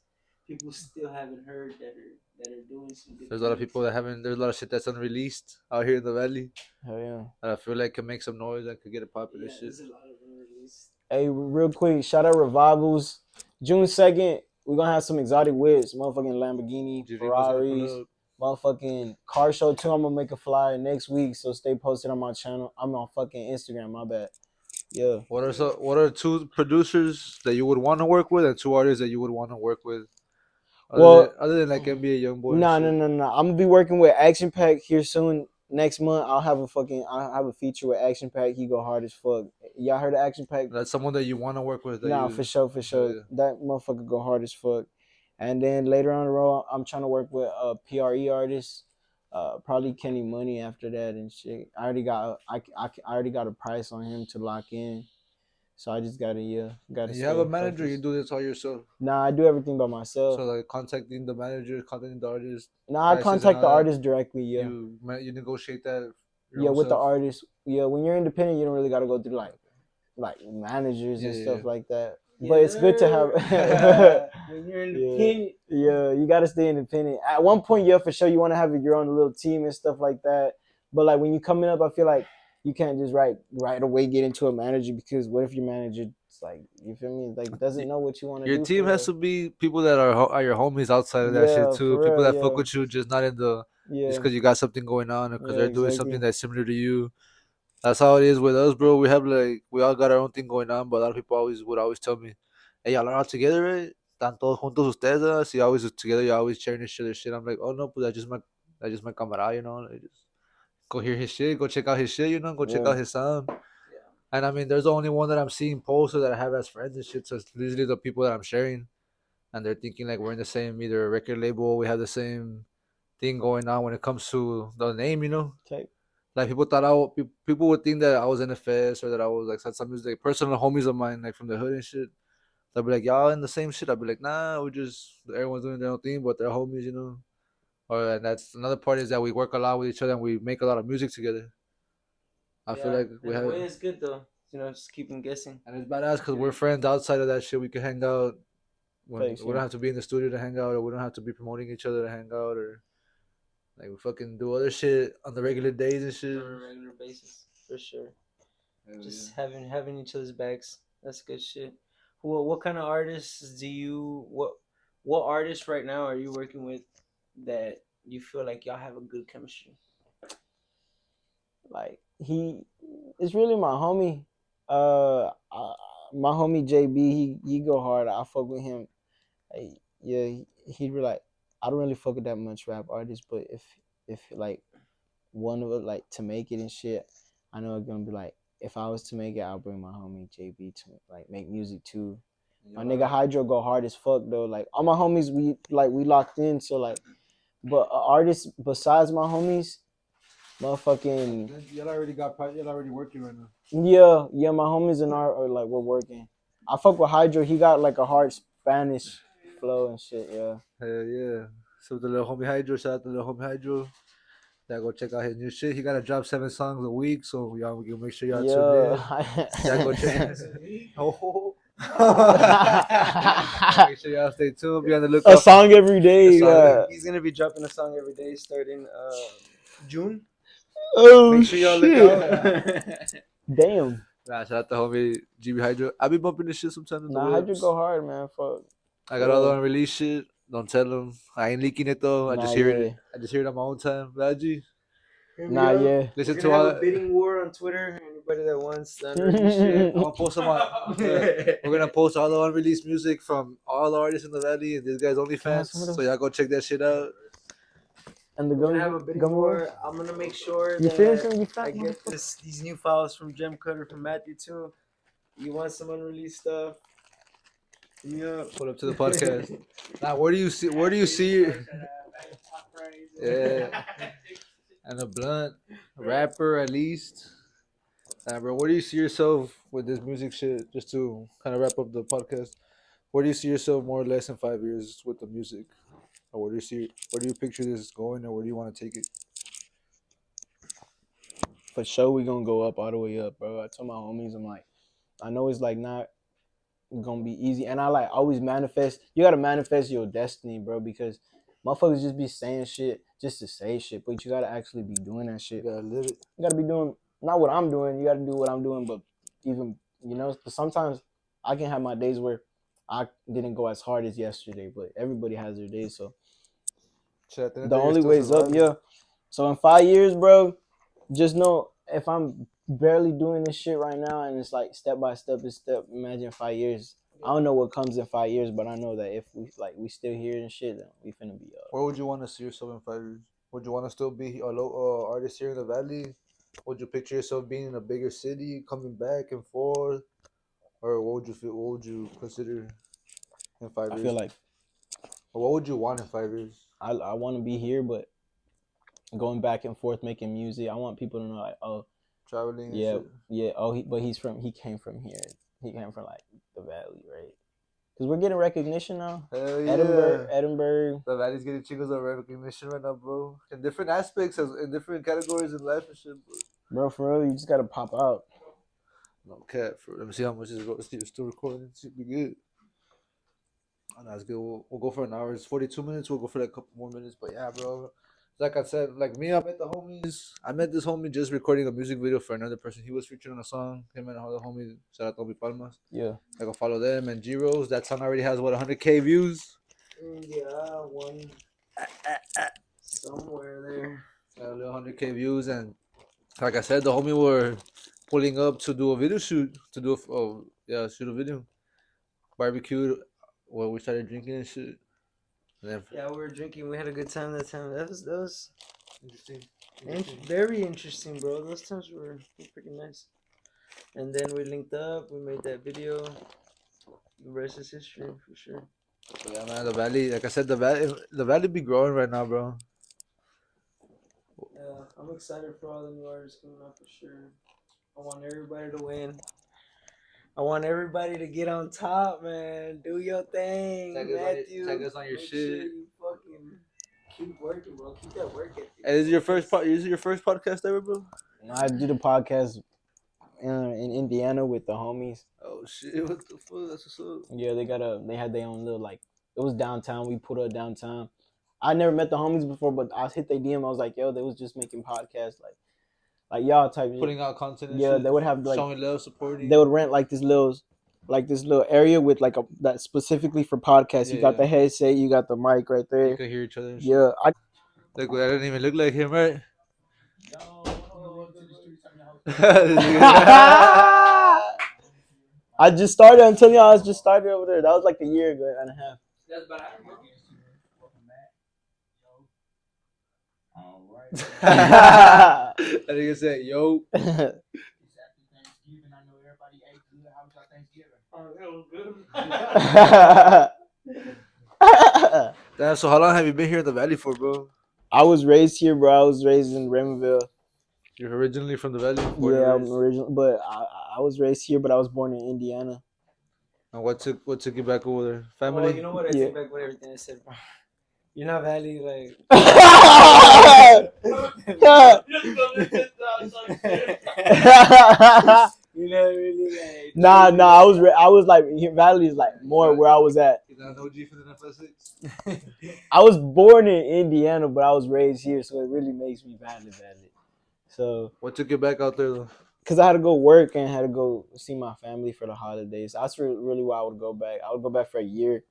people still haven't heard that are doing some good. there's a lot of people that haven't. There's a lot of shit that's unreleased out here in the valley. Hell yeah. And I feel like can make some noise and could get a popular shit. There's a lot of unreleased. Hey, real quick, shout out Revivals. June 2nd, we're gonna have some exotic whips, motherfucking Lamborghini, Ferraris, motherfucking car show too. I'm gonna make a flyer next week, so stay posted on my channel. I'm on fucking Instagram, my bad. Yeah. What are two producers that you would want to work with and two artists that you would want to work with? Other than like NBA Youngboy. No. I'm gonna be working with Action Pack here soon. Next month, I'll have a feature with Action Pack. He go hard as fuck. Y'all heard of Action Pack? That's someone that you want to work with. For sure. Yeah. That motherfucker go hard as fuck. And then later on the road, I'm trying to work with a PRE artist. Probably Kenny Money after that and shit. I already got a price on him to lock in. So I just gotta You have a manager, focused. you do this all yourself. Nah, I do everything by myself. So like contacting the manager, contacting the artist. Nah, I contact the artist directly, yeah. You negotiate that with the artist. Yeah, when you're independent you don't really gotta go through like managers and stuff like that. But it's good to have when you're independent. Yeah, you gotta stay independent. At one point, for sure you wanna have your own little team and stuff like that. But like when you're coming up, I feel like you can't just right away get into a manager because what if your manager like you feel me like doesn't know what you want to do? Your team has to be people that are your homies outside of that shit too. People that fuck with you, just not in the just because you got something going on or because they're doing something that's similar to you. That's how it is with us, bro. We have we all got our own thing going on, but a lot of people would always tell me, "Hey, y'all are all together, right? Están todos juntos ustedes? So you always together, you always sharing each other's shit." I'm like, "Oh no, but that's just my camarada, you know. Like, just go hear his shit, go check out his shit, you know, go check out his sound." And I mean, there's the only one that I'm seeing posts that I have as friends and shit. So it's usually the people that I'm sharing, and they're thinking like we're in the same either record label, we have the same thing going on when it comes to the name, you know. Okay. Like people would think that I was NFS or that I was like some music personal homies of mine like from the hood and shit. They'll be like, y'all in the same shit. I'll be like, nah, everyone's doing their own thing, but they're homies, you know. And that's another part is that we work a lot with each other and we make a lot of music together. I feel like we have. It's good though, you know, just keep them guessing. And it's badass because we're friends outside of that shit. We can hang out. We don't have to be in the studio to hang out, or we don't have to be promoting each other to hang out, or like we fucking do other shit on the regular days and shit. On a regular basis, for sure. Just having each other's backs. That's good shit. What kind of artists what artists right now are you working with that you feel like y'all have a good chemistry? Like it's really my homie. My homie JB, he go hard. I fuck with him. He'd be like, I don't really fuck with that much rap artists, but if like one of it like to make it and shit, I know it's gonna be like if I was to make it, I'll bring my homie JB to like make music too. My nigga Hydro go hard as fuck though. Like all my homies, we locked in. So like, but artists besides my homies, motherfucking. Y'all already working right now. Yeah, my homies and are like we're working. I fuck with Hydro. He got like a hard Spanish flow and shit. Yeah. Hell yeah. So the little homie Hydro, shout out to the little homie Hydro. Yeah, go check out his new shit. He gotta drop 7 songs a week, so y'all can make sure y'all tune in. Yeah, go check it. Oh. Make sure y'all stay tuned. Be on the lookout. A song every day. Yeah. He's gonna be dropping a song every day starting June. Oh, make sure y'all look out. Damn. Nah, shout out to homie GB Hydro. I be bumping this shit sometimes. Nah, Hydro go hard, man. Fuck. I got all the unreleased shit. Don't tell them. I ain't leaking it though. I just hear it. I just hear it on my own time. G. Nah, yeah. Listen to all. A bidding war on Twitter. Anybody that wants shit, I'm gonna post them on. We're gonna post all the unreleased music from all the artists in the valley and this guy's OnlyFans. So y'all go check that shit out. And the We're gonna gummy, have a bidding gummy war. worms. I'm gonna make sure You that finishing? You fat I get these new files from Gem Cutter from Matthew too. You want some unreleased stuff? Yeah. Pull up to the podcast. Now, where do you see? Where do you see? Yeah. And a blunt rapper at least. Bro, where do you see yourself with this music shit? Just to kind of wrap up the podcast, where do you see yourself more or less in 5 years with the music, or where do you see? Where do you picture this going, or where do you want to take it? For sure, we gonna go up all the way up, bro. I told my homies, I'm like, I know it's like not gonna be easy, and I like always manifest. You gotta manifest your destiny, bro, because motherfuckers just be saying shit just to say shit, but you gotta actually be doing that shit. You gotta live it. You gotta be doing not what I'm doing. You gotta do what I'm doing, but even sometimes I can have my days where I didn't go as hard as yesterday, but everybody has their days. So Shit, at the end of the the day, you're only still way is up, surviving. yeah. So in 5 years, bro, just know if I'm barely doing this shit right now, and it's like step by step is step. Imagine 5 years. I don't know what comes in 5 years, but I know that if we still here and shit, then we finna be up. Where would you want to see yourself in 5 years? Would you want to still be a artist here in the valley? Would you picture yourself being in a bigger city, coming back and forth, or what would you feel? What would you consider in 5 years? I feel like Or what would you want in 5 years? I want to be here, but going back and forth making music. I want people to know like, oh, Traveling. And yeah, shit? yeah. Oh, he came from here. He came from like the valley, right? Because we're getting recognition now. Hell yeah. Edinburgh. The valley's getting chingos of recognition right now, bro. In different aspects, in different categories in life and shit, Bro, for real, you just gotta pop out. No cap. Let me see how much is still recording. It should be good. Oh, that's good. We'll go for an hour. It's 42 minutes. We'll go for like a couple more minutes. But yeah, bro. Like I said, like me, I met the homies. I met this homie just recording a music video for another person. He was featured on a song. Him and another homie. Shout out Toby Palmas. Yeah. I go follow them and G-Rose. That song already has what 100K views. Yeah, one somewhere there. A little 100K views, and like I said, the homie were pulling up to do a video shoot. Shoot a video. Barbecued. Well, we started drinking and shit. And then Yeah, we were drinking. We had a good time that time. That was interesting. very interesting, bro. Those times were pretty nice. And then we linked up. We made that video. The rest is history for sure. Yeah, man, the valley. Like I said, the valley be growing right now, bro. Yeah, I'm excited for all the new artists coming out for sure. I want everybody to win. I want everybody to get on top, man. Do your thing, Matthew. Tag us on your Make shit. sure you fucking keep working, bro. Keep that work ethic. Hey, is it your first podcast ever, bro? I did a podcast in Indiana with the homies. Oh shit! What the fuck? That's what's up. Yeah, they had their own little it was downtown. We put up downtown. I never met the homies before, but I hit their DM. I was like, yo, they was just making podcasts like y'all type of Putting out content. And yeah, shit, they would have showing love, supporting. They would rent this little area with that specifically for podcasts. Yeah, you got the headset, you got the mic right there. You could hear each other. And yeah, I didn't even look like him, right? I just started. I'm telling you, I just started over there. That was like a year ago and a half. That nigga said, "Yo." Damn. So how long have you been here in the valley for, bro? I was raised here, bro. I was raised in Raymondville. You're originally from the valley? Yeah, I'm original, but I was raised here, but I was born in Indiana. And what took you back over there? Family? Well, you know what? I take back what everything I said, bro. You're not valley, like. You know, really, like. Nah. I was like valley is like more where I was at. Is that an OG for the FS6? I was born in Indiana, but I was raised here, so it really makes me valley. So. What took you back out there though? Because I had to go work and had to go see my family for the holidays. That's really why I would go back. I would go back for a year,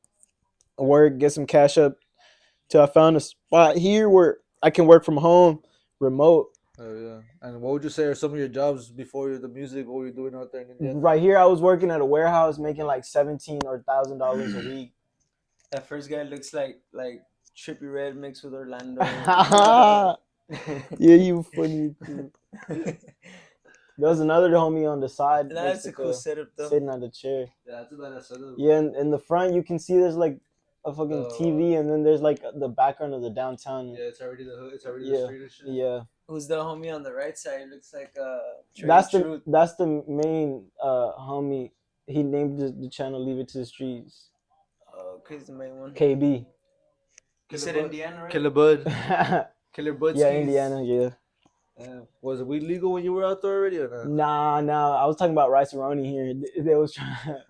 work, get some cash up, till I found a spot here where I can work from home, remote. Oh yeah. And what would you say are some of your jobs before the music? What were you doing out there in Indiana? Right here, I was working at a warehouse, making like $1,700 or $1,000 a week. That first guy looks like Trippy Red mixed with Orlando. Yeah, you funny too. There's another homie on the side. That's a cool setup though. Sitting on the chair. Yeah, that's a badass setup. Yeah, and in the front you can see there's like a fucking TV, and then there's like the background of the downtown. Yeah, it's already the hood. It's already the street and shit. Yeah. Who's the homie on the right side? Looks like that's the main homie. He named the channel "Leave It to the Streets." Oh, he's the main one. KB. You said Indiana, right? Killer Bud. Killer Bud. Yeah, Indiana. Yeah. Was it weed legal when you were out there already or not? Nah. I was talking about rice roni here. They was trying.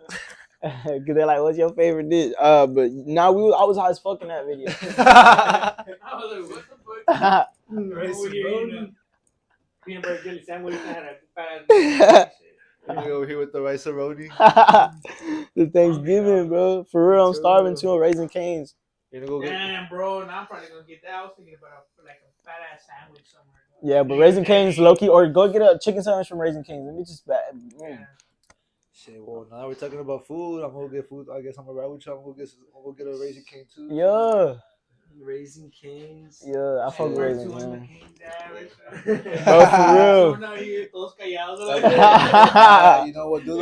Cause they're like, "What's your favorite dish?" But now I was high as fuck in that video. I was like, "What the fuck?" Rice roni. Peanut butter jelly sandwich. You over here with the rice roni. The Thanksgiving, bro. For real, I'm starving too. I'm Raising Cane's. You gonna go get? Damn, bro. Now I'm probably gonna get that. I was thinking about like a fat ass sandwich somewhere. Yeah, but Raising Cane's low key, or go get a chicken sandwich from Raising Cane's. Let me just Shit, well, now we're talking about food. I'm gonna get food. I guess I'm gonna ride with you. I'm gonna get a Raising Cane too. Yeah. Raising Cane's. Yeah, I fuck with Raising Cane's. Bro, for real. You know what? Do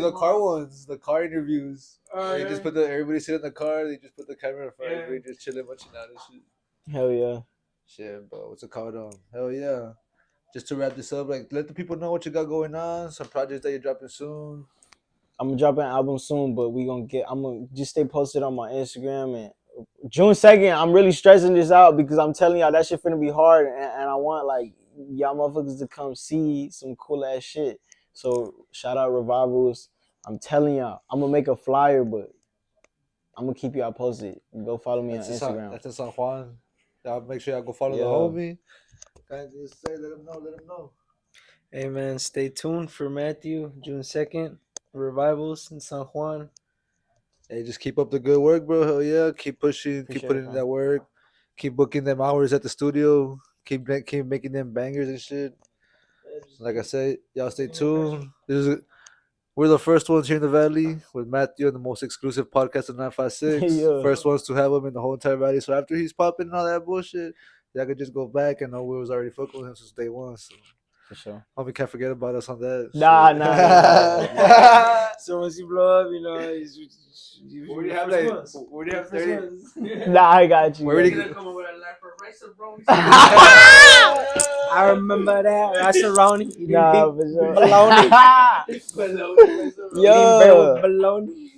the car ones, the car interviews. They just put everybody sit in the car. They just put the camera in front. Everybody just chilling, watching out and shit. Hell yeah. Shit, bro. What's it called? Hell yeah. Just to wrap this up, like let the people know what you got going on. Some projects that you're dropping soon. I'm gonna drop an album soon, but I'm gonna just stay posted on my Instagram. And June 2nd, I'm really stressing this out because I'm telling y'all that shit finna be hard, and I want like y'all motherfuckers to come see some cool ass shit. So shout out Revivals. I'm telling y'all, I'm gonna make a flyer, but I'm gonna keep y'all posted. Go follow me on Instagram. That's in San Juan. Y'all make sure y'all go follow the homie. Just say, let him know. Hey man, stay tuned for Matthew, June 2nd, Revivals in San Juan. Hey, just keep up the good work, bro. Hell yeah, keep pushing, keep putting in that work, keep booking them hours at the studio, keep making them bangers and shit. Like I said, y'all stay tuned. We're the first ones here in the Valley with Matthew and the most exclusive podcast of 956. Yeah. First ones to have him in the whole entire Valley. So after he's popping and all that bullshit, y'all could just go back and know we was already fucking with him since day one. So for sure. Hope you can't forget about us on that. Nah. So once you blow up, you know, you we have 30. Nah, I got you. Where gonna come up with a line for rice and brownies. I remember that. Rice-A-Roni. Nah, for sure. Bologna. Yo. Bologna.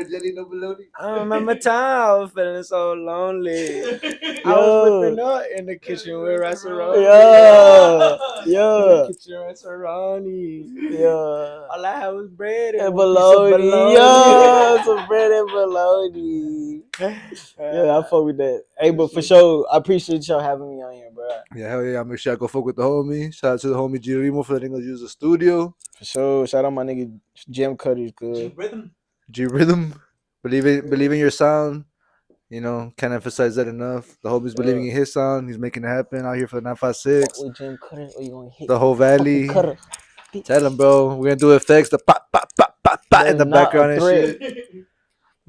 Jelly, no bologna. I remember time I was feeling so lonely. I was whipping up in the kitchen with Rice-A-Roni. Yeah. Kitchen Rice-A-Roni. Yeah. All I had was bread and bologna. Yeah, some bread and bologna. Yeah, I fuck with that. Hey, but for sure, I appreciate y'all having me on here, bro. Yeah, hell yeah. Make sure I go fuck with the homie. Shout out to the homie G Remo for letting us use the studio. For sure. Shout out my nigga Jim Cutter's good. G Rhythm. Believe in your sound. You know, can't emphasize that enough. The homie's believing in his sound. He's making it happen out here for the 956. With Jim Cutter, or you gonna hit the whole Valley. Cutter. Tell him, bro. We're gonna do effects, the pop, pop, pop, pop, pop in the background and shit.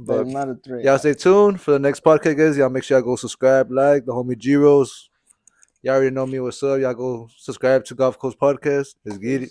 But that's not a threat. Y'all stay tuned for the next podcast, guys. Y'all make sure y'all go subscribe, like the homie Giros. Y'all already know me. What's up? Y'all go subscribe to Golf Coast Podcast. Let's get it.